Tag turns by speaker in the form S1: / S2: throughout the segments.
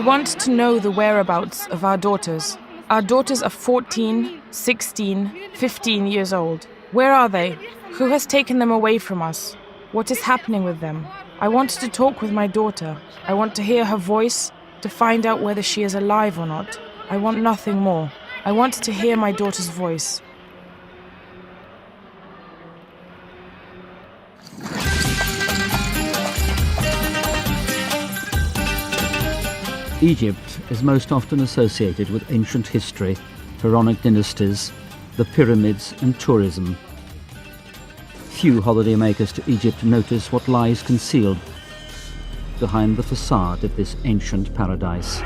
S1: want to know the whereabouts of our daughters. Our daughters are 14, 16, 15 years old. Where are they? Who has taken them away from us? What is happening with them? I want to talk with my daughter. I want to hear her voice, to find out whether she is alive or not. I want nothing more. I want to hear my daughter's voice.
S2: Egypt is most often associated with ancient history, pharaonic dynasties, the pyramids and tourism. Few holidaymakers to Egypt notice what lies concealed behind the facade of this ancient paradise.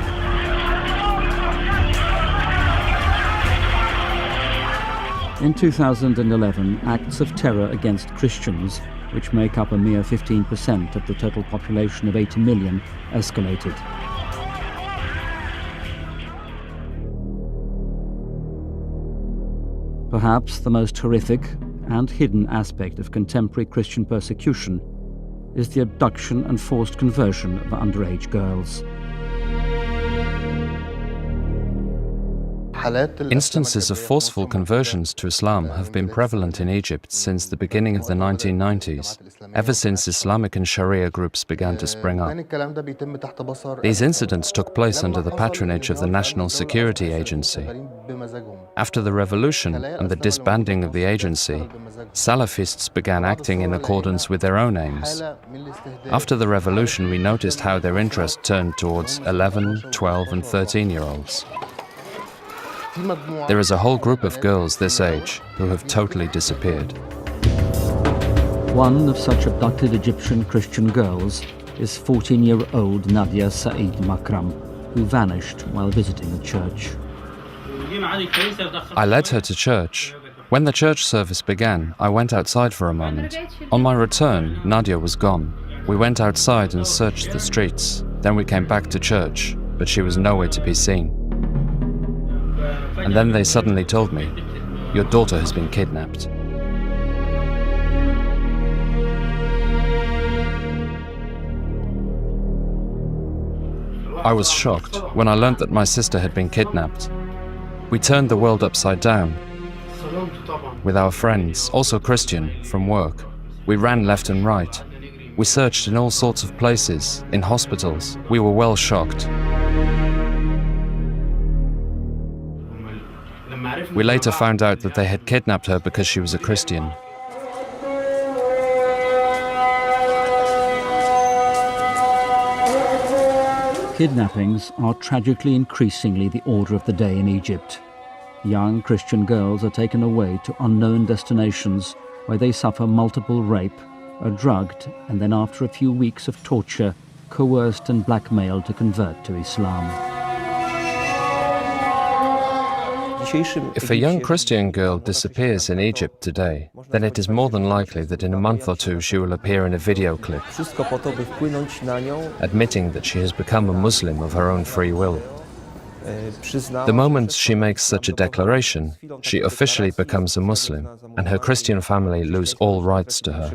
S2: In 2011, acts of terror against Christians, which make up a mere 15% of the total population of 80 million, escalated. Perhaps the most horrific and hidden aspect of contemporary Christian persecution is the abduction and forced conversion of underage girls.
S3: Instances of forceful conversions to Islam have been prevalent in Egypt since the beginning of the 1990s, ever since Islamic and Sharia groups began to spring up. These incidents took place under the patronage of the National Security Agency. After the revolution and the disbanding of the agency, Salafists began acting in accordance with their own aims. After the revolution, we noticed how their interest turned towards 11, 12 and 13-year-olds. There is a whole group of girls this age who have totally disappeared.
S2: One of such abducted Egyptian Christian girls is 14-year-old Nadia Said Makram, who vanished while visiting a church.
S3: I led her to church. When the church service began, I went outside for a moment. On my return, Nadia was gone. We went outside and searched the streets. Then we came back to church, but she was nowhere to be seen. And then they suddenly told me, "Your daughter has been kidnapped." I was shocked when I learned that my sister had been kidnapped. We turned the world upside down. With our friends, also Christian, from work, we ran left and right. We searched in all sorts of places, in hospitals. We were well shocked. We later found out that they had kidnapped her because she was a Christian.
S2: Kidnappings are tragically increasingly the order of the day in Egypt. Young Christian girls are taken away to unknown destinations where they suffer multiple rape, are drugged, and then after a few weeks of torture, coerced and blackmailed to convert to Islam.
S3: If a young Christian girl disappears in Egypt today, then it is more than likely that in a month or two she will appear in a video clip, admitting that she has become a Muslim of her own free will. The moment she makes such a declaration, she officially becomes a Muslim, and her Christian family lose all rights to her.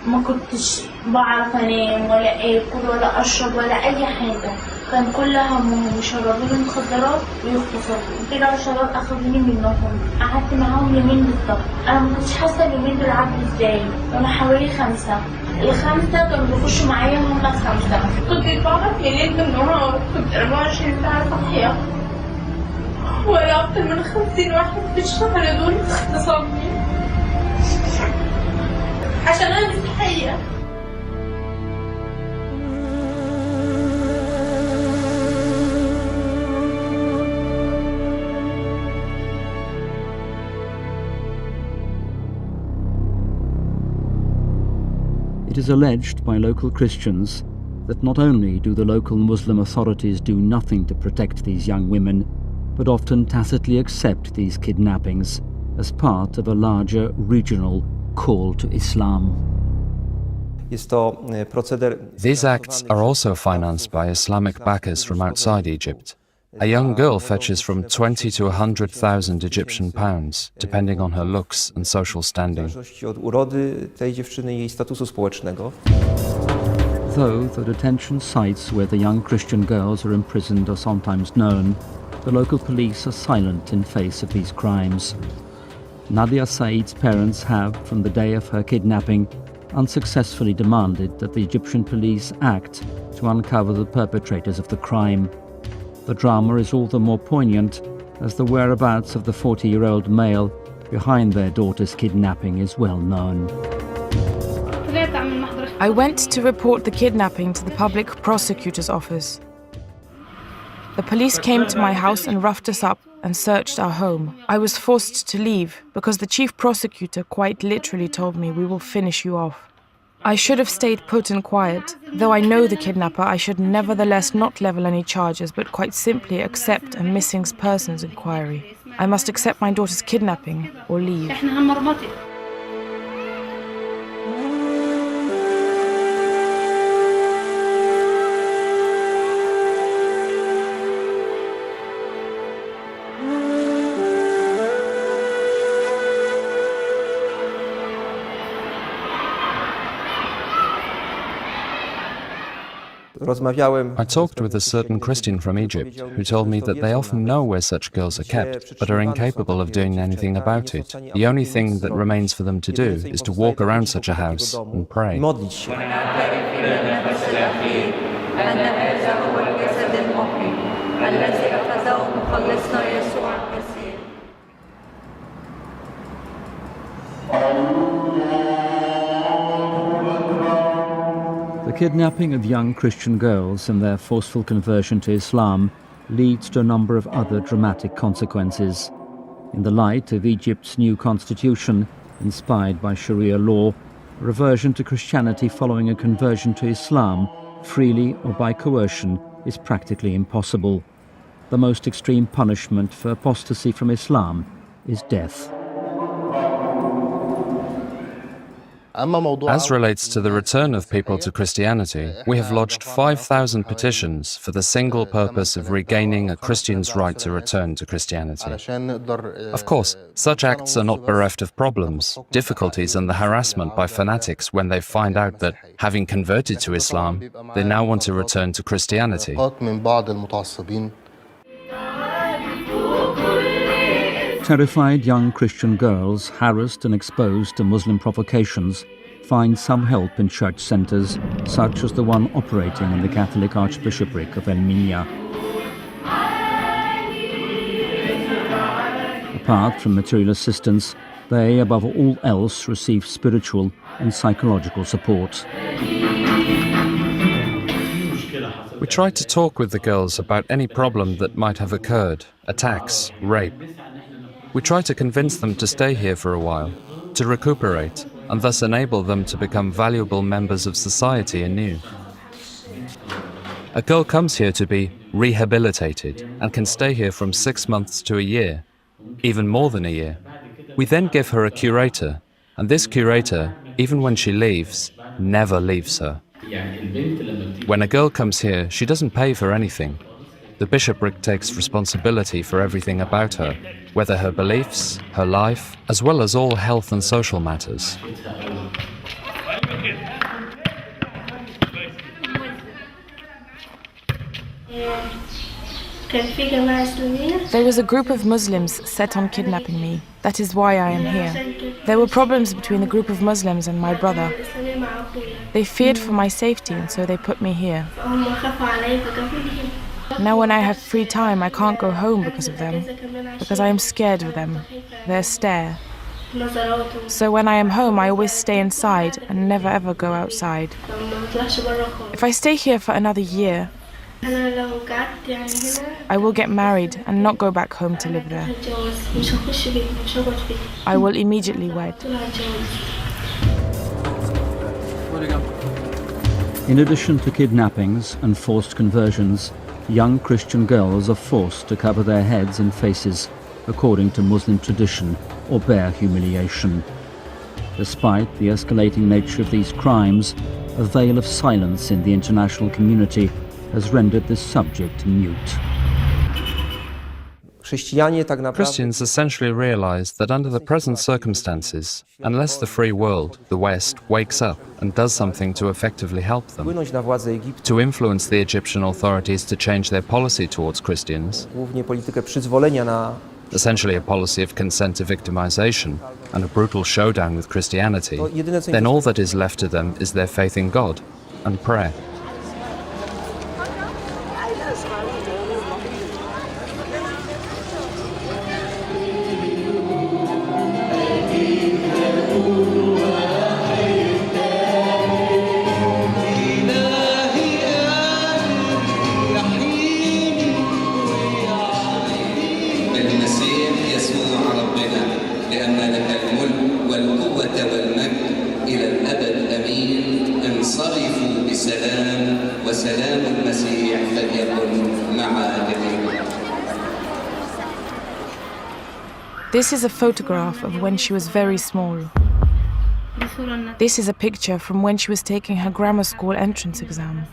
S4: ما كنتش بعرف انام ولا اكل ولا اشرب ولا اي حاجه كان كل همهم يشربوني مخدرات ويغتصبوا كده الشباب اخذوني منهم قعدت معاهم يومين بالظبط انا ما كنتش حاسه اليومين دول عدوا ازاي وانا حوالي 5 ال5 كانوا بيخشوا معايا هم ال5 كنت بقعد من ليل للنهار كنت 24 ساعه صاحيه ولا اكتر من 50 واحد في الشهر دول اغتصبني عشان انا مسيحيه.
S2: It is alleged by local Christians that not only do the local Muslim authorities do nothing to protect these young women, but often tacitly accept these kidnappings as part of a larger regional call to Islam.
S3: These acts are also financed by Islamic backers from outside Egypt. A young girl fetches from 20 to 100,000 Egyptian pounds, depending on her looks and social standing.
S5: Od urody tej dziewczyny i jej statusu społecznego.
S2: Though the detention sites where the young Christian girls are imprisoned are sometimes known, the local police are silent in face of these crimes. Nadia Said's parents have, from the day of her kidnapping, unsuccessfully demanded that the Egyptian police act to uncover the perpetrators of the crime. The drama is all the more poignant as the whereabouts of the 40-year-old male behind their daughter's kidnapping is well known.
S1: I went to report the kidnapping to the public prosecutor's office. The police came to my house and roughed us up and searched our home. I was forced to leave because the chief prosecutor quite literally told me, "We will finish you off." I should have stayed put and quiet. Though I know the kidnapper, I should nevertheless not level any charges, but quite simply accept a missing persons inquiry. I must accept my daughter's kidnapping or leave.
S3: I talked with a certain Christian from Egypt who told me that they often know where such girls are kept, but are incapable of doing anything about it. The only thing that remains for them to do is to walk around such a house and pray.
S2: The kidnapping of young Christian girls and their forceful conversion to Islam leads to a number of other dramatic consequences. In the light of Egypt's new constitution, inspired by Sharia law, reversion to Christianity following a conversion to Islam, freely or by coercion, is practically impossible. The most extreme punishment for apostasy from Islam is death.
S3: As relates to the return of people to Christianity, we have lodged 5,000 petitions for the single purpose of regaining a Christian's right to return to Christianity. Of course, such acts are not bereft of problems, difficulties and the harassment by fanatics when they find out that, having converted to Islam, they now want to return to Christianity.
S2: Terrified young Christian girls, harassed and exposed to Muslim provocations, find some help in church centres, such as the one operating in the Catholic Archbishopric of El-Minya. Apart from material assistance, they, above all else, receive spiritual and psychological support.
S3: We try to talk with the girls about any problem that might have occurred, attacks, rape. We try to convince them to stay here for a while, to recuperate, and thus enable them to become valuable members of society anew. A girl comes here to be rehabilitated and can stay here from 6 months to a year, even more than a year. We then give her a curator, and this curator, even when she leaves, never leaves her. When a girl comes here, she doesn't pay for anything. The bishopric takes responsibility for everything about her, whether her beliefs, her life, as well as all health and social matters.
S1: There was a group of Muslims set on kidnapping me. That is why I am here. There were problems between the group of Muslims and my brother. They feared for my safety, and so they put me here. Now when I have free time, I can't go home because of them, because I am scared of them, their stare. So when I am home, I always stay inside and never ever go outside. If I stay here for another year, I will get married and not go back home to live there. I will immediately wed.
S2: In addition to kidnappings and forced conversions, young Christian girls are forced to cover their heads and faces according to Muslim tradition or bear humiliation. Despite the escalating nature of these crimes, a veil of silence in the international community has rendered this subject mute.
S5: Chrześcijanie tak naprawdę
S3: Christians essentially realized that under the present circumstances, unless the free world, the West, wakes up and does something to effectively help them,
S5: wpłynąć na władze Egiptu,
S3: to influence the Egyptian authorities to change their policy towards Christians,
S5: głównie politykę przyzwolenia na
S3: essentially a policy of consent to victimization and a brutal showdown with Christianity,
S5: to jedyne co
S3: then all that is left to them is their faith in God and prayer.
S6: المسيح يسوع ربنا لأن لك الملك والقوة والمجد إلى الأبد أمين انصرفوا بسلام وسلام المسيح فليكن مع جميعكم.
S1: This is a photograph of when she was very small. This is a picture from when she was taking her grammar school entrance exam.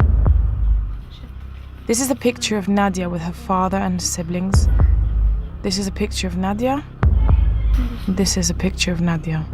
S1: This is a picture of Nadia with her father and siblings. This is a picture of Nadia. This is a picture of Nadia.